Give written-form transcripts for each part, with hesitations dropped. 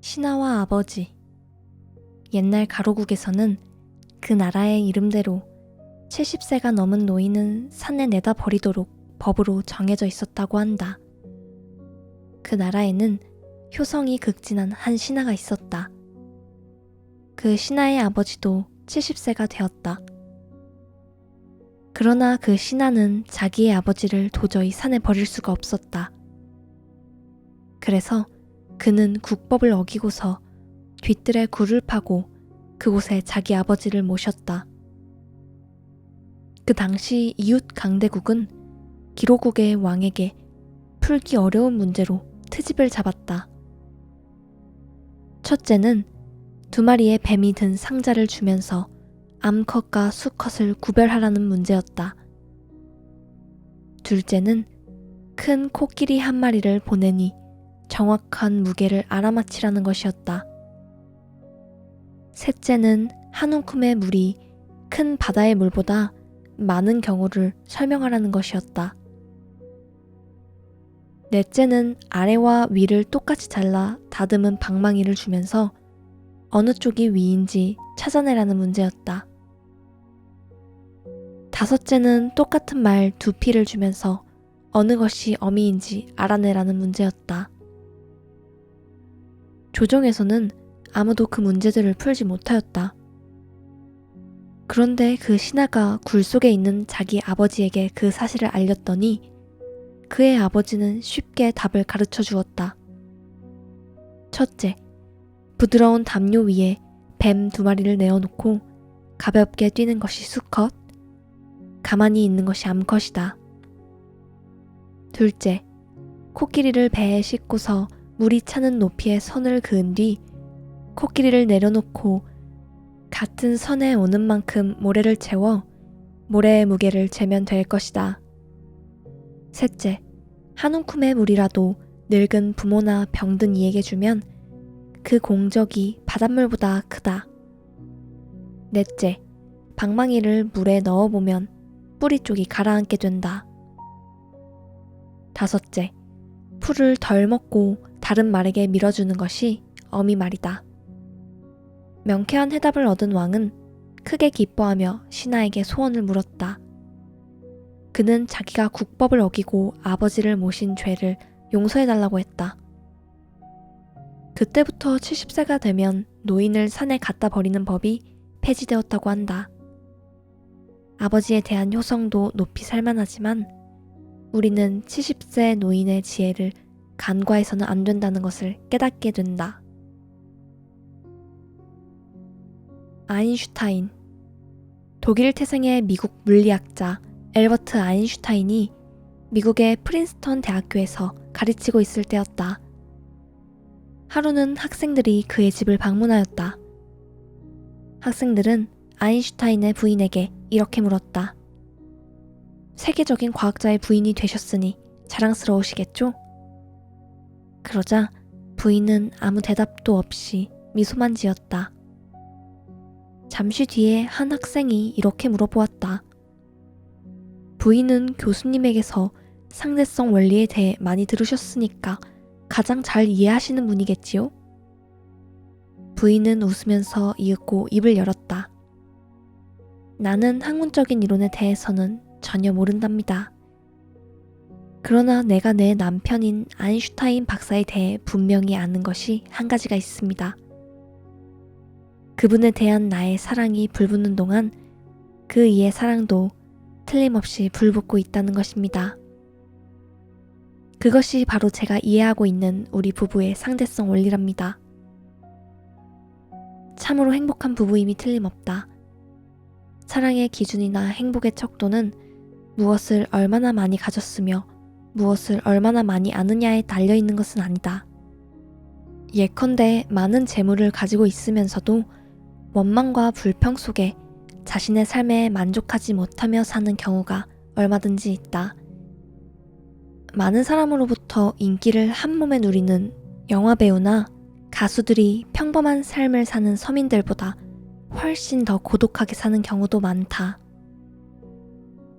신하와 아버지. 옛날 가로국에서는 그 나라의 이름대로 70세가 넘은 노인은 산에 내다 버리도록 법으로 정해져 있었다고 한다. 그 나라에는 효성이 극진한 한 신하가 있었다. 그 신하의 아버지도 70세가 되었다. 그러나 그 신하는 자기의 아버지를 도저히 산에 버릴 수가 없었다. 그래서 그는 국법을 어기고서 뒤뜰에 굴을 파고 그곳에 자기 아버지를 모셨다. 그 당시 이웃 강대국은 기로국의 왕에게 풀기 어려운 문제로 트집을 잡았다. 첫째는 2마리의 뱀이 든 상자를 주면서 암컷과 수컷을 구별하라는 문제였다. 둘째는 큰 코끼리 1마리를 보내니 정확한 무게를 알아맞히라는 것이었다. 셋째는 한 움큼의 물이 큰 바다의 물보다 많은 경우를 설명하라는 것이었다. 넷째는 아래와 위를 똑같이 잘라 다듬은 방망이를 주면서 어느 쪽이 위인지 찾아내라는 문제였다. 다섯째는 똑같은 말 2피를 주면서 어느 것이 어미인지 알아내라는 문제였다. 조정에서는 아무도 그 문제들을 풀지 못하였다. 그런데 그 신하가 굴 속에 있는 자기 아버지에게 그 사실을 알렸더니 그의 아버지는 쉽게 답을 가르쳐 주었다. 첫째, 부드러운 담요 위에 뱀 2마리를 내어놓고 가볍게 뛰는 것이 수컷, 가만히 있는 것이 암컷이다. 둘째, 코끼리를 배에 싣고서 물이 차는 높이에 선을 그은 뒤 코끼리를 내려놓고 같은 선에 오는 만큼 모래를 채워 모래의 무게를 재면 될 것이다. 셋째, 한 움큼의 물이라도 늙은 부모나 병든 이에게 주면 그 공적이 바닷물보다 크다. 넷째, 방망이를 물에 넣어보면 뿌리 쪽이 가라앉게 된다. 다섯째, 풀을 덜 먹고 다른 말에게 밀어주는 것이 어미 말이다. 명쾌한 해답을 얻은 왕은 크게 기뻐하며 신하에게 소원을 물었다. 그는 자기가 국법을 어기고 아버지를 모신 죄를 용서해달라고 했다. 그때부터 70세가 되면 노인을 산에 갖다 버리는 법이 폐지되었다고 한다. 아버지에 대한 효성도 높이 살만하지만 우리는 70세 노인의 지혜를 간과해서는 안 된다는 것을 깨닫게 된다. 아인슈타인. 독일 태생의 미국 물리학자 엘버트 아인슈타인이 미국의 프린스턴 대학교에서 가르치고 있을 때였다. 하루는 학생들이 그의 집을 방문하였다. 학생들은 아인슈타인의 부인에게 이렇게 물었다. 세계적인 과학자의 부인이 되셨으니 자랑스러우시겠죠? 그러자 부인은 아무 대답도 없이 미소만 지었다. 잠시 뒤에 한 학생이 이렇게 물어보았다. 부인은 교수님에게서 상대성 원리에 대해 많이 들으셨으니까 가장 잘 이해하시는 분이겠지요? 부인은 웃으면서 이윽고 입을 열었다. 나는 학문적인 이론에 대해서는 전혀 모른답니다. 그러나 내가 내 남편인 아인슈타인 박사에 대해 분명히 아는 것이 한 가지가 있습니다. 그분에 대한 나의 사랑이 불붙는 동안 그 이의 사랑도 틀림없이 불붙고 있다는 것입니다. 그것이 바로 제가 이해하고 있는 우리 부부의 상대성 원리랍니다. 참으로 행복한 부부임이 틀림없다. 사랑의 기준이나 행복의 척도는 무엇을 얼마나 많이 가졌으며 무엇을 얼마나 많이 아느냐에 달려있는 것은 아니다. 예컨대 많은 재물을 가지고 있으면서도 원망과 불평 속에 자신의 삶에 만족하지 못하며 사는 경우가 얼마든지 있다. 많은 사람으로부터 인기를 한 몸에 누리는 영화배우나 가수들이 평범한 삶을 사는 서민들보다 훨씬 더 고독하게 사는 경우도 많다.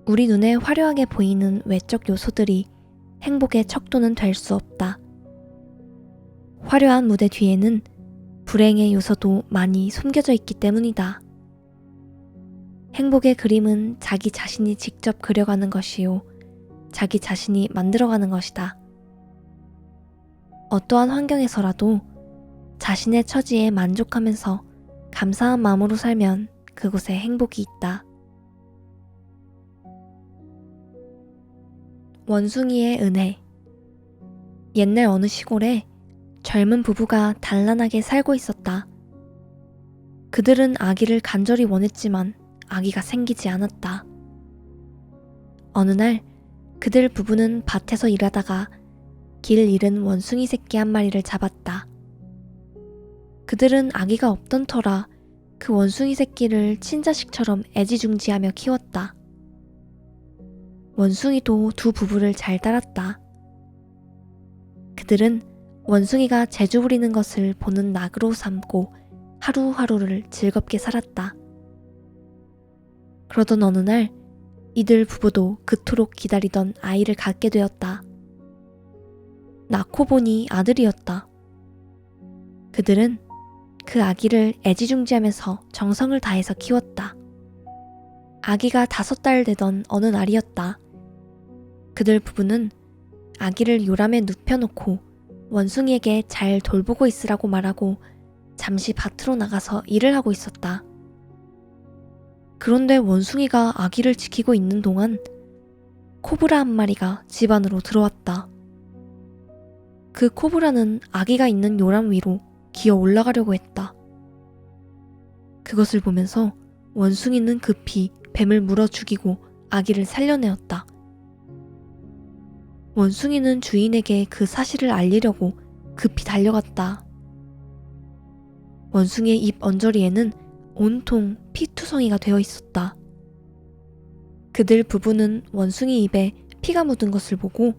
우리 눈에 화려하게 보이는 외적 요소들이 행복의 척도는 될 수 없다. 화려한 무대 뒤에는 불행의 요소도 많이 숨겨져 있기 때문이다. 행복의 그림은 자기 자신이 직접 그려가는 것이요, 자기 자신이 만들어가는 것이다. 어떠한 환경에서라도 자신의 처지에 만족하면서 감사한 마음으로 살면 그곳에 행복이 있다. 원숭이의 은혜. 옛날 어느 시골에 젊은 부부가 단란하게 살고 있었다. 그들은 아기를 간절히 원했지만 아기가 생기지 않았다. 어느 날 그들 부부는 밭에서 일하다가 길 잃은 원숭이 새끼 한 마리를 잡았다. 그들은 아기가 없던 터라 그 원숭이 새끼를 친자식처럼 애지중지하며 키웠다. 원숭이도 두 부부를 잘 따랐다. 그들은 원숭이가 재주 부리는 것을 보는 낙으로 삼고 하루하루를 즐겁게 살았다. 그러던 어느 날 이들 부부도 그토록 기다리던 아이를 갖게 되었다. 낳고 보니 아들이었다. 그들은 그 아기를 애지중지하면서 정성을 다해서 키웠다. 아기가 5달 되던 어느 날이었다. 그들 부부는 아기를 요람에 눕혀놓고 원숭이에게 잘 돌보고 있으라고 말하고 잠시 밭으로 나가서 일을 하고 있었다. 그런데 원숭이가 아기를 지키고 있는 동안 코브라 한 마리가 집 안으로 들어왔다. 그 코브라는 아기가 있는 요람 위로 기어 올라가려고 했다. 그것을 보면서 원숭이는 급히 뱀을 물어 죽이고 아기를 살려내었다. 원숭이는 주인에게 그 사실을 알리려고 급히 달려갔다. 원숭이의 입 언저리에는 온통 피투성이가 되어 있었다. 그들 부부는 원숭이 입에 피가 묻은 것을 보고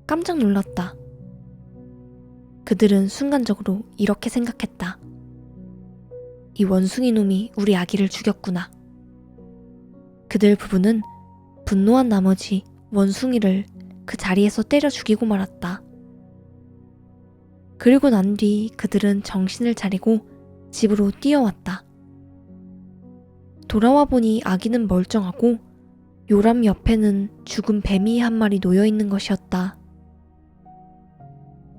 깜짝 놀랐다. 그들은 순간적으로 이렇게 생각했다. 이 원숭이 놈이 우리 아기를 죽였구나. 그들 부부는 분노한 나머지 원숭이를 그 자리에서 때려 죽이고 말았다. 그리고 난 뒤 그들은 정신을 차리고 집으로 뛰어왔다. 돌아와 보니 아기는 멀쩡하고 요람 옆에는 죽은 뱀이 한 마리 놓여 있는 것이었다.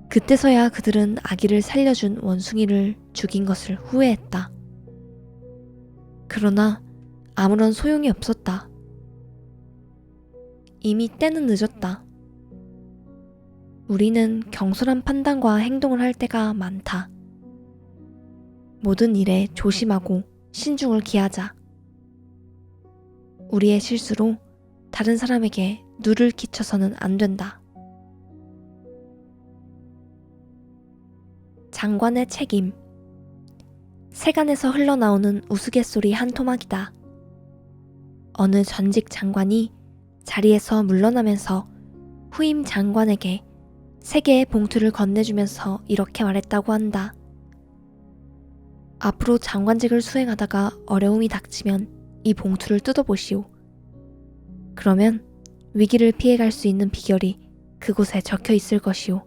그때서야 그들은 아기를 살려준 원숭이를 죽인 것을 후회했다. 그러나 아무런 소용이 없었다. 이미 때는 늦었다. 우리는 경솔한 판단과 행동을 할 때가 많다. 모든 일에 조심하고 신중을 기하자. 우리의 실수로 다른 사람에게 누를 끼쳐서는 안 된다. 장관의 책임. 세간에서 흘러나오는 우스갯소리 한 토막이다. 어느 전직 장관이 자리에서 물러나면서 후임 장관에게 3개의 봉투를 건네주면서 이렇게 말했다고 한다. 앞으로 장관직을 수행하다가 어려움이 닥치면 이 봉투를 뜯어보시오. 그러면 위기를 피해갈 수 있는 비결이 그곳에 적혀 있을 것이오.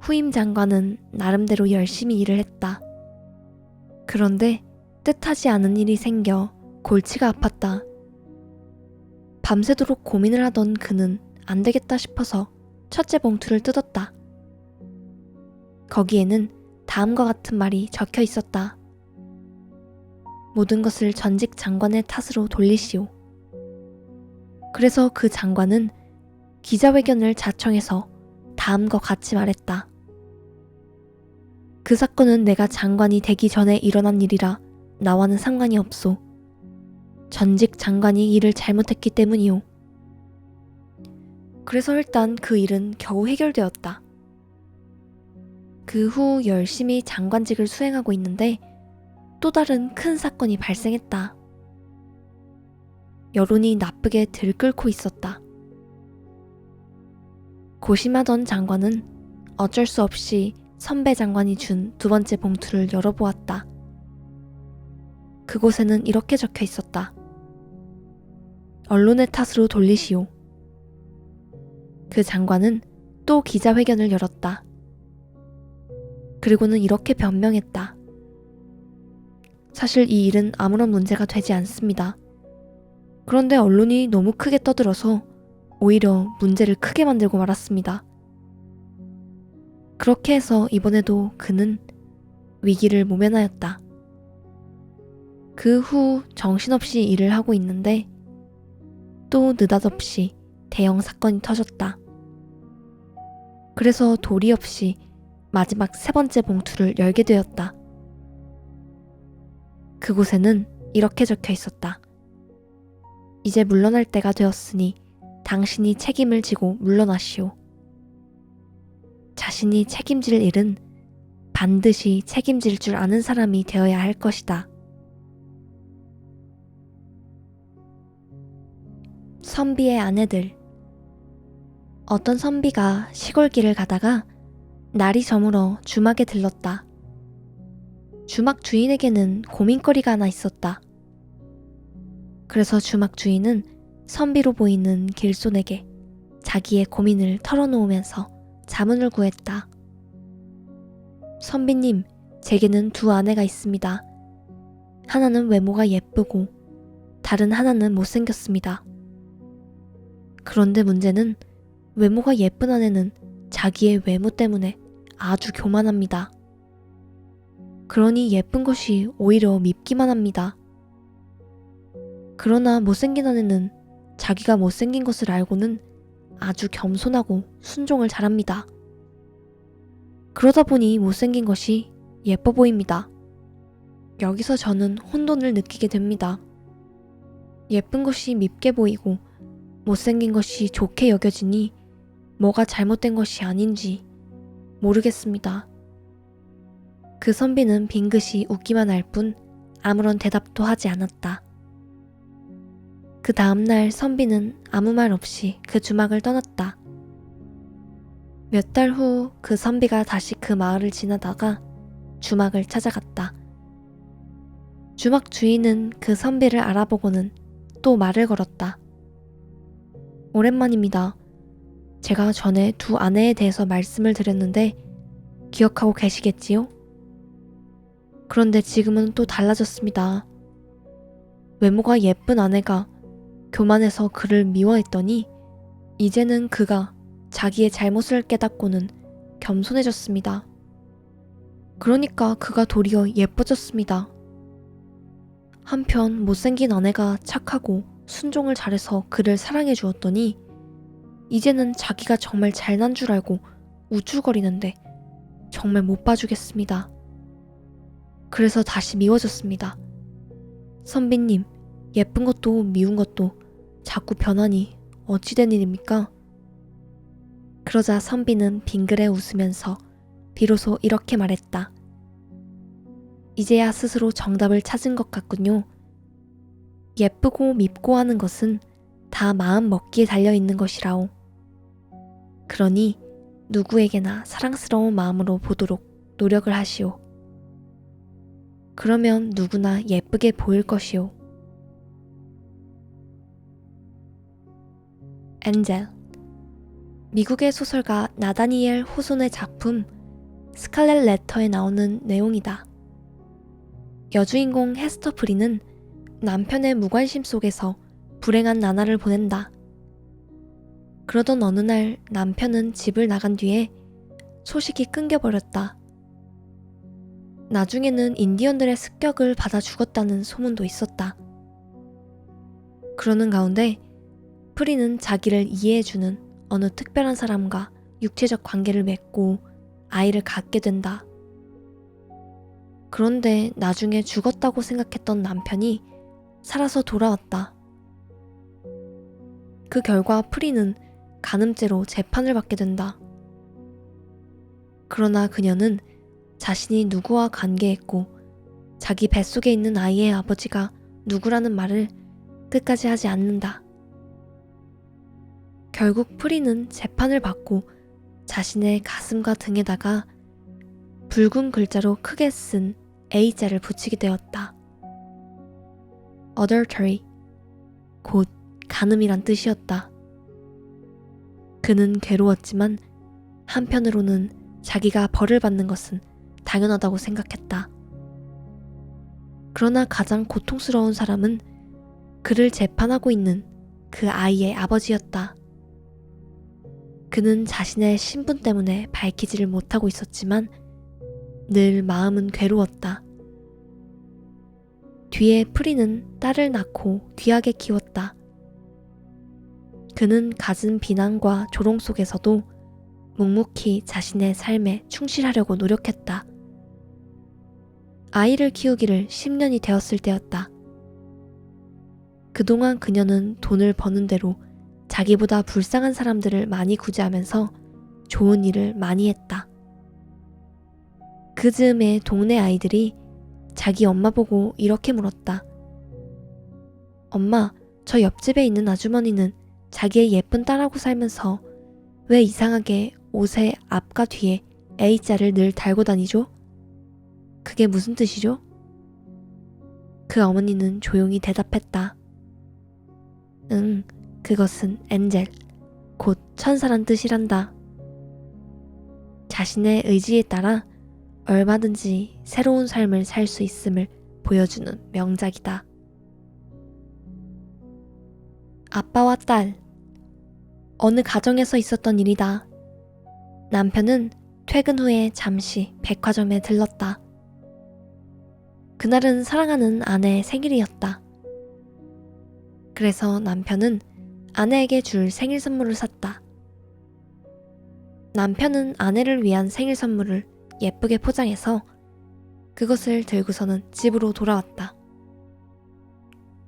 후임 장관은 나름대로 열심히 일을 했다. 그런데 뜻하지 않은 일이 생겨 골치가 아팠다. 밤새도록 고민을 하던 그는 안 되겠다 싶어서 첫째 봉투를 뜯었다. 거기에는 다음과 같은 말이 적혀 있었다. 모든 것을 전직 장관의 탓으로 돌리시오. 그래서 그 장관은 기자회견을 자청해서 다음과 같이 말했다. 그 사건은 내가 장관이 되기 전에 일어난 일이라 나와는 상관이 없소. 전직 장관이 일을 잘못했기 때문이오. 그래서 일단 그 일은 겨우 해결되었다. 그 후 열심히 장관직을 수행하고 있는데 또 다른 큰 사건이 발생했다. 여론이 나쁘게 들끓고 있었다. 고심하던 장관은 어쩔 수 없이 선배 장관이 준 2번째 봉투를 열어보았다. 그곳에는 이렇게 적혀 있었다. 언론의 탓으로 돌리시오. 그 장관은 또 기자회견을 열었다. 그리고는 이렇게 변명했다. 사실 이 일은 아무런 문제가 되지 않습니다. 그런데 언론이 너무 크게 떠들어서 오히려 문제를 크게 만들고 말았습니다. 그렇게 해서 이번에도 그는 위기를 모면하였다. 그 후 정신없이 일을 하고 있는데 또 느닷없이 대형 사건이 터졌다. 그래서 도리 없이 마지막 3번째 봉투를 열게 되었다. 그곳에는 이렇게 적혀 있었다. 이제 물러날 때가 되었으니 당신이 책임을 지고 물러나시오. 자신이 책임질 일은 반드시 책임질 줄 아는 사람이 되어야 할 것이다. 선비의 아내들. 어떤 선비가 시골길을 가다가 날이 저물어 주막에 들렀다. 주막 주인에게는 고민거리가 하나 있었다. 그래서 주막 주인은 선비로 보이는 길손에게 자기의 고민을 털어놓으면서 자문을 구했다. 선비님, 제게는 2 아내가 있습니다. 하나는 외모가 예쁘고 다른 하나는 못생겼습니다. 그런데 문제는 외모가 예쁜 아내는 자기의 외모 때문에 아주 교만합니다. 그러니 예쁜 것이 오히려 밉기만 합니다. 그러나 못생긴 아내는 자기가 못생긴 것을 알고는 아주 겸손하고 순종을 잘합니다. 그러다 보니 못생긴 것이 예뻐 보입니다. 여기서 저는 혼돈을 느끼게 됩니다. 예쁜 것이 밉게 보이고 못생긴 것이 좋게 여겨지니 뭐가 잘못된 것이 아닌지 모르겠습니다. 그 선비는 빙긋이 웃기만 할 뿐 아무런 대답도 하지 않았다. 그 다음날 선비는 아무 말 없이 그 주막을 떠났다. 몇 달 후 그 선비가 다시 그 마을을 지나다가 주막을 찾아갔다. 주막 주인은 그 선비를 알아보고는 또 말을 걸었다. 오랜만입니다. 제가 전에 2 아내에 대해서 말씀을 드렸는데 기억하고 계시겠지요? 그런데 지금은 또 달라졌습니다. 외모가 예쁜 아내가 교만해서 그를 미워했더니 이제는 그가 자기의 잘못을 깨닫고는 겸손해졌습니다. 그러니까 그가 도리어 예뻐졌습니다. 한편 못생긴 아내가 착하고 순종을 잘해서 그를 사랑해 주었더니 이제는 자기가 정말 잘난 줄 알고 우쭐거리는데 정말 못 봐주겠습니다. 그래서 다시 미워졌습니다. 선비님, 예쁜 것도 미운 것도 자꾸 변하니 어찌 된 일입니까? 그러자 선비는 빙그레 웃으면서 비로소 이렇게 말했다. 이제야 스스로 정답을 찾은 것 같군요. 예쁘고 밉고 하는 것은 다 마음 먹기에 달려있는 것이라오. 그러니 누구에게나 사랑스러운 마음으로 보도록 노력을 하시오. 그러면 누구나 예쁘게 보일 것이오. 엔젤. 미국의 소설가 나다니엘 호손의 작품 스칼렛 레터에 나오는 내용이다. 여주인공 헤스터 프리는 남편의 무관심 속에서 불행한 나날을 보낸다. 그러던 어느 날 남편은 집을 나간 뒤에 소식이 끊겨버렸다. 나중에는 인디언들의 습격을 받아 죽었다는 소문도 있었다. 그러는 가운데 프리는 자기를 이해해주는 어느 특별한 사람과 육체적 관계를 맺고 아이를 갖게 된다. 그런데 나중에 죽었다고 생각했던 남편이 살아서 돌아왔다. 그 결과 프리는 간음죄로 재판을 받게 된다. 그러나 그녀는 자신이 누구와 관계했고 자기 뱃속에 있는 아이의 아버지가 누구라는 말을 끝까지 하지 않는다. 결국 프리는 재판을 받고 자신의 가슴과 등에다가 붉은 글자로 크게 쓴 A자를 붙이게 되었다. adultery, 곧 간음이란 뜻이었다. 그는 괴로웠지만 한편으로는 자기가 벌을 받는 것은 당연하다고 생각했다. 그러나 가장 고통스러운 사람은 그를 재판하고 있는 그 아이의 아버지였다. 그는 자신의 신분 때문에 밝히지를 못하고 있었지만 늘 마음은 괴로웠다. 뒤에 프리는 딸을 낳고 귀하게 키웠다. 그는 갖은 비난과 조롱 속에서도 묵묵히 자신의 삶에 충실하려고 노력했다. 아이를 키우기를 10년이 되었을 때였다. 그동안 그녀는 돈을 버는 대로 자기보다 불쌍한 사람들을 많이 구제하면서 좋은 일을 많이 했다. 그 즈음에 동네 아이들이 자기 엄마 보고 이렇게 물었다. 엄마, 저 옆집에 있는 아주머니는 자기의 예쁜 딸하고 살면서 왜 이상하게 옷의 앞과 뒤에 A자를 늘 달고 다니죠? 그게 무슨 뜻이죠? 그 어머니는 조용히 대답했다. 응, 그것은 엔젤, 곧 천사란 뜻이란다. 자신의 의지에 따라 얼마든지 새로운 삶을 살 수 있음을 보여주는 명작이다. 아빠와 딸. 어느 가정에서 있었던 일이다. 남편은 퇴근 후에 잠시 백화점에 들렀다. 그날은 사랑하는 아내의 생일이었다. 그래서 남편은 아내에게 줄 생일 선물을 샀다. 남편은 아내를 위한 생일 선물을 예쁘게 포장해서 그것을 들고서는 집으로 돌아왔다.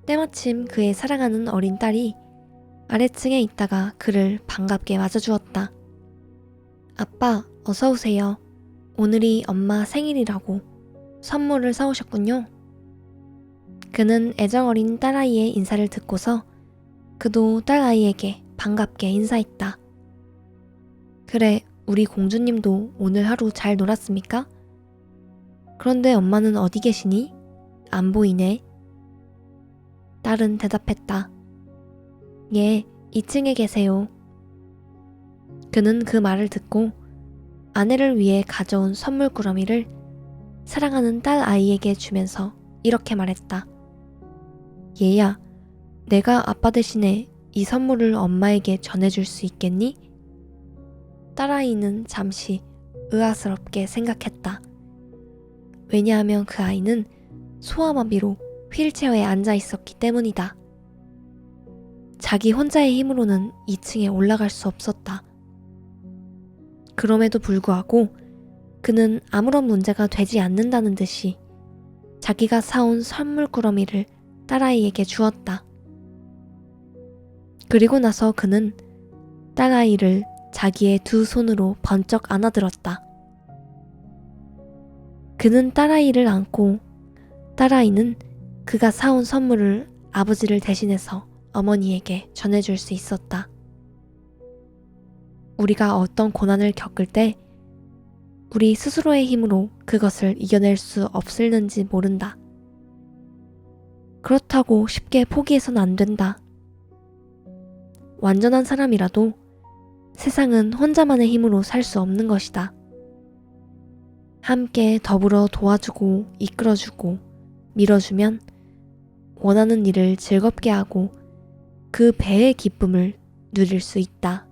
때마침 그의 사랑하는 어린 딸이 아래층에 있다가 그를 반갑게 맞아주었다. 아빠, 어서 오세요. 오늘이 엄마 생일이라고 선물을 사오셨군요. 그는 애정어린 딸아이의 인사를 듣고서 그도 딸아이에게 반갑게 인사했다. 그래, 우리 공주님도 오늘 하루 잘 놀았습니까? 그런데 엄마는 어디 계시니? 안 보이네. 딸은 대답했다. 예, 2층에 계세요. 그는 그 말을 듣고 아내를 위해 가져온 선물 꾸러미를 사랑하는 딸 아이에게 주면서 이렇게 말했다. 얘야, 내가 아빠 대신에 이 선물을 엄마에게 전해줄 수 있겠니? 딸아이는 잠시 의아스럽게 생각했다. 왜냐하면 그 아이는 소아마비로 휠체어에 앉아 있었기 때문이다. 자기 혼자의 힘으로는 2층에 올라갈 수 없었다. 그럼에도 불구하고 그는 아무런 문제가 되지 않는다는 듯이 자기가 사온 선물 꾸러미를 딸아이에게 주었다. 그리고 나서 그는 딸아이를 자기의 두 손으로 번쩍 안아들었다. 그는 딸아이를 안고 딸아이는 그가 사온 선물을 아버지를 대신해서 어머니에게 전해줄 수 있었다. 우리가 어떤 고난을 겪을 때 우리 스스로의 힘으로 그것을 이겨낼 수 없을는지 모른다. 그렇다고 쉽게 포기해서는 안 된다. 완전한 사람이라도 세상은 혼자만의 힘으로 살 수 없는 것이다. 함께 더불어 도와주고 이끌어주고 밀어주면 원하는 일을 즐겁게 하고 그 배의 기쁨을 누릴 수 있다.